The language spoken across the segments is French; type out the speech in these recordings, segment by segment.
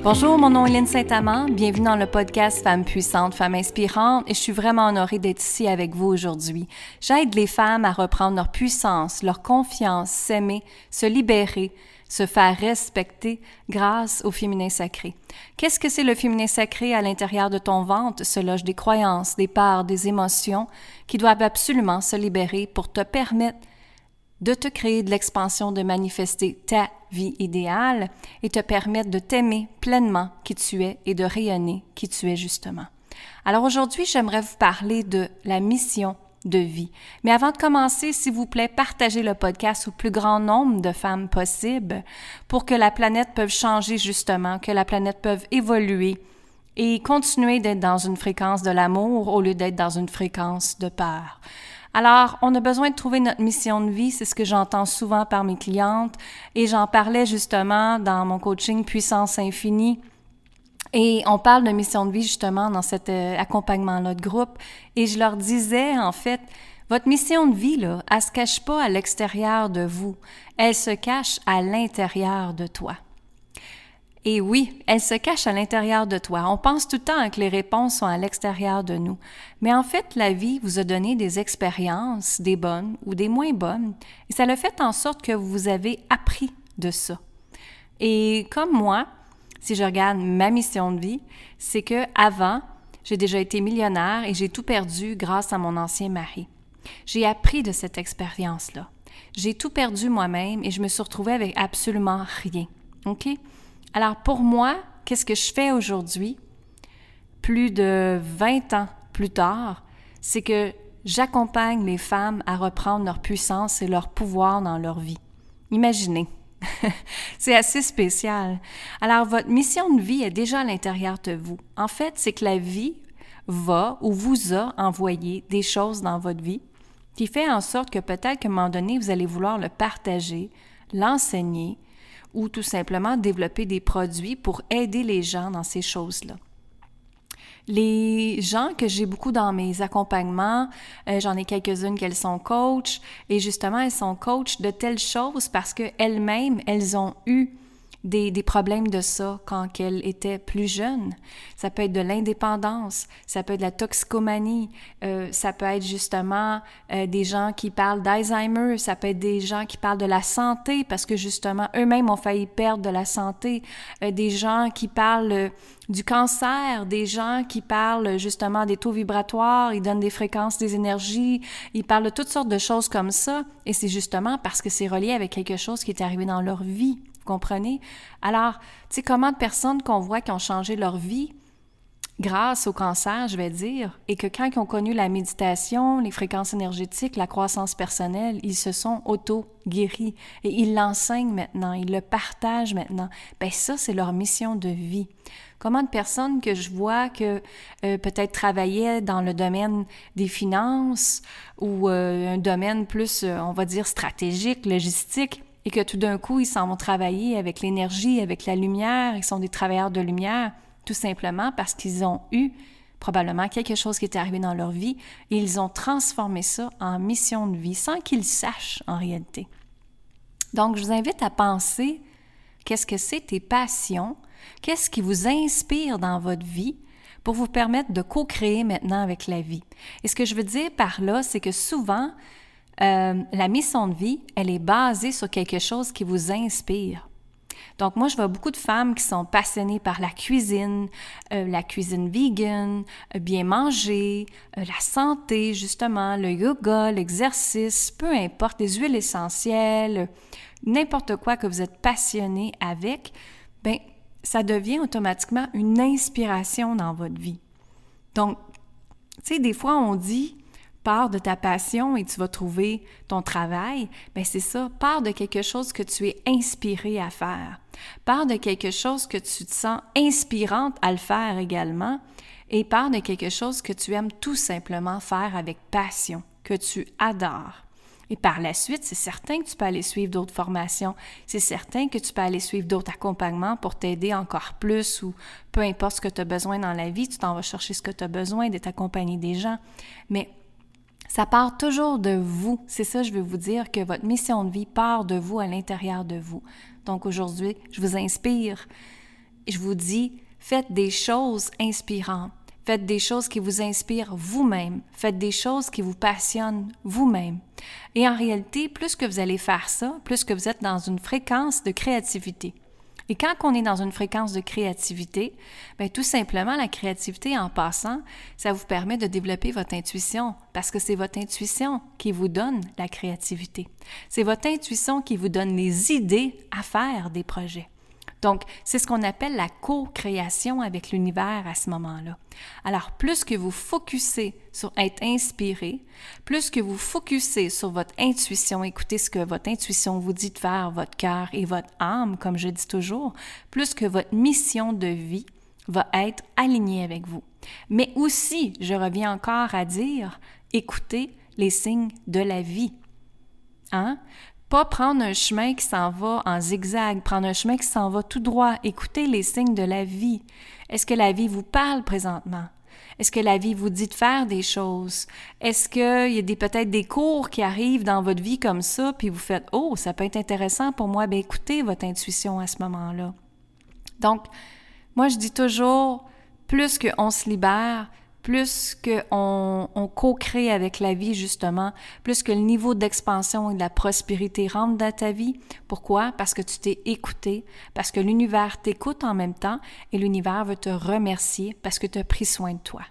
Bonjour, mon nom est Lynne Saint-Amand. Bienvenue dans le podcast Femmes puissantes, Femmes inspirantes et je suis vraiment honorée d'être ici avec vous aujourd'hui. J'aide les femmes à reprendre leur puissance, leur confiance, s'aimer, se libérer, se faire respecter grâce au féminin sacré. Qu'est-ce que c'est le féminin sacré? À l'intérieur de ton ventre se logent des croyances, des parts, des émotions qui doivent absolument se libérer pour te permettre de te créer de l'expansion, de manifester ta vie idéale et te permettre de t'aimer pleinement qui tu es et de rayonner qui tu es justement. Alors aujourd'hui, j'aimerais vous parler de la mission de vie. Mais avant de commencer, s'il vous plaît, partagez le podcast au plus grand nombre de femmes possible pour que la planète puisse changer justement, que la planète puisse évoluer et continuer d'être dans une fréquence de l'amour au lieu d'être dans une fréquence de peur. Alors, on a besoin de trouver notre mission de vie, c'est ce que j'entends souvent par mes clientes et j'en parlais justement dans mon coaching Puissance Infinie et on parle de mission de vie justement dans cet accompagnement-là de groupe et je leur disais en fait, votre mission de vie, là, elle se cache pas à l'extérieur de vous, elle se cache à l'intérieur de toi. Et oui, elle se cache à l'intérieur de toi. On pense tout le temps que les réponses sont à l'extérieur de nous. Mais en fait, la vie vous a donné des expériences, des bonnes ou des moins bonnes, et ça a fait en sorte que vous avez appris de ça. Et comme moi, si je regarde ma mission de vie, c'est que avant, j'ai déjà été millionnaire et j'ai tout perdu grâce à mon ancien mari. J'ai appris de cette expérience-là. J'ai tout perdu moi-même et je me suis retrouvée avec absolument rien. OK? Alors pour moi, qu'est-ce que je fais aujourd'hui, plus de 20 ans plus tard, c'est que j'accompagne les femmes à reprendre leur puissance et leur pouvoir dans leur vie. Imaginez, c'est assez spécial. Alors votre mission de vie est déjà à l'intérieur de vous. En fait, c'est que la vie va ou vous a envoyé des choses dans votre vie qui fait en sorte que peut-être qu'à un moment donné, vous allez vouloir le partager, l'enseigner, ou tout simplement développer des produits pour aider les gens dans ces choses-là. Les gens que j'ai beaucoup dans mes accompagnements, j'en ai quelques-unes qu'elles sont coachs, et justement, elles sont coachs de telles choses parce qu'elles-mêmes, elles ont eu des problèmes de ça quand elles étaient plus jeunes. Ça peut être de l'indépendance, ça peut être de la toxicomanie, ça peut être justement des gens qui parlent d'Alzheimer, ça peut être des gens qui parlent de la santé parce que justement eux-mêmes ont failli perdre de la santé, des gens qui parlent du cancer, des gens qui parlent justement des taux vibratoires, ils donnent des fréquences, des énergies, ils parlent de toutes sortes de choses comme ça et c'est justement parce que c'est relié avec quelque chose qui est arrivé dans leur vie. Vous comprenez? Alors, tu sais, comment de personnes qu'on voit qui ont changé leur vie grâce au cancer, je vais dire, et que quand ils ont connu la méditation, les fréquences énergétiques, la croissance personnelle, ils se sont auto-guéris et ils l'enseignent maintenant, ils le partagent maintenant. Bien, ça, c'est leur mission de vie. Comment de personnes que je vois que peut-être travaillaient dans le domaine des finances ou un domaine plus, on va dire, stratégique, logistique, et que tout d'un coup, ils s'en vont travailler avec l'énergie, avec la lumière, ils sont des travailleurs de lumière, tout simplement parce qu'ils ont eu probablement quelque chose qui est arrivé dans leur vie et ils ont transformé ça en mission de vie sans qu'ils sachent en réalité. Donc, je vous invite à penser qu'est-ce que c'est tes passions, qu'est-ce qui vous inspire dans votre vie pour vous permettre de co-créer maintenant avec la vie. Et ce que je veux dire par là, c'est que souvent, la mission de vie, elle est basée sur quelque chose qui vous inspire. Donc moi, je vois beaucoup de femmes qui sont passionnées par la cuisine vegan, bien manger, la santé, justement, le yoga, l'exercice, peu importe, les huiles essentielles, n'importe quoi que vous êtes passionné avec, bien, ça devient automatiquement une inspiration dans votre vie. Donc, tu sais, des fois, on dit pars de ta passion et tu vas trouver ton travail, bien c'est ça, pars de quelque chose que tu es inspiré à faire. Pars de quelque chose que tu te sens inspirante à le faire également et pars de quelque chose que tu aimes tout simplement faire avec passion, que tu adores. Et par la suite, c'est certain que tu peux aller suivre d'autres formations, c'est certain que tu peux aller suivre d'autres accompagnements pour t'aider encore plus ou peu importe ce que tu as besoin dans la vie, tu t'en vas chercher ce que tu as besoin, d'être accompagné des gens, mais ça part toujours de vous. C'est ça, je veux vous dire, que votre mission de vie part de vous, à l'intérieur de vous. Donc aujourd'hui, je vous inspire je vous dis, faites des choses inspirantes. Faites des choses qui vous inspirent vous-même. Faites des choses qui vous passionnent vous-même. Et en réalité, plus que vous allez faire ça, plus que vous êtes dans une fréquence de créativité. Et quand on est dans une fréquence de créativité, bien, tout simplement, la créativité, en passant, ça vous permet de développer votre intuition, parce que c'est votre intuition qui vous donne la créativité. C'est votre intuition qui vous donne les idées à faire des projets. Donc, c'est ce qu'on appelle la co-création avec l'univers à ce moment-là. Alors, plus que vous focussez sur être inspiré, plus que vous focussez sur votre intuition, écoutez ce que votre intuition vous dit de faire, votre cœur et votre âme, comme je dis toujours, plus que votre mission de vie va être alignée avec vous. Mais aussi, je reviens encore à dire, écoutez les signes de la vie. Hein? Pas prendre un chemin qui s'en va en zigzag, prendre un chemin qui s'en va tout droit. Écoutez les signes de la vie. Est-ce que la vie vous parle présentement? Est-ce que la vie vous dit de faire des choses? Est-ce qu'il y a peut-être des cours qui arrivent dans votre vie comme ça, puis vous faites « Oh, ça peut être intéressant pour moi. » Bien, écoutez votre intuition à ce moment-là. Donc, moi, je dis toujours, plus qu'on se libère, plus qu'on co-crée avec la vie, justement, plus que le niveau d'expansion et de la prospérité rentre dans ta vie. Pourquoi? Parce que tu t'es écouté, parce que l'univers t'écoute en même temps et l'univers veut te remercier parce que tu as pris soin de toi.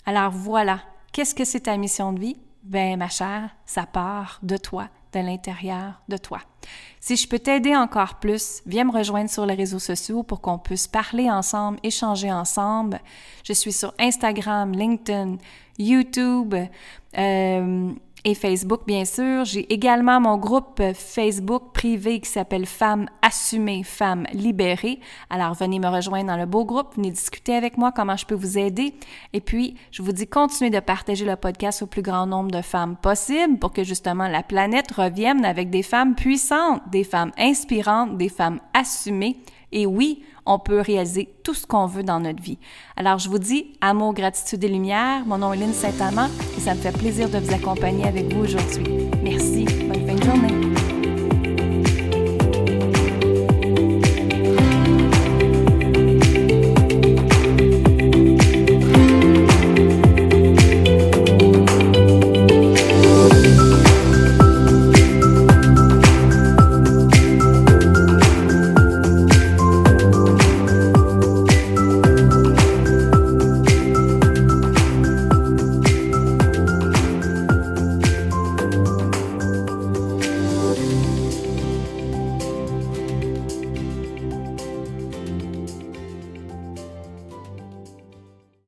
Alors voilà, qu'est-ce que c'est ta mission de vie? Ben ma chère, ça part de toi, de l'intérieur de toi. Si je peux t'aider encore plus, viens me rejoindre sur les réseaux sociaux pour qu'on puisse parler ensemble, échanger ensemble. Je suis sur Instagram, LinkedIn, YouTube et Facebook, bien sûr. J'ai également mon groupe Facebook privé qui s'appelle Femmes assumées, Femmes libérées. Alors, venez me rejoindre dans le beau groupe, venez discuter avec moi comment je peux vous aider. Et puis, je vous dis, continuez de partager le podcast au plus grand nombre de femmes possible pour que justement la planète revienne avec des femmes puissantes, des femmes inspirantes, des femmes assumées. Et oui, on peut réaliser tout ce qu'on veut dans notre vie. Alors, je vous dis amour, gratitude et lumière. Mon nom est Lynne Saint-Amand et ça me fait plaisir de vous accompagner avec vous aujourd'hui.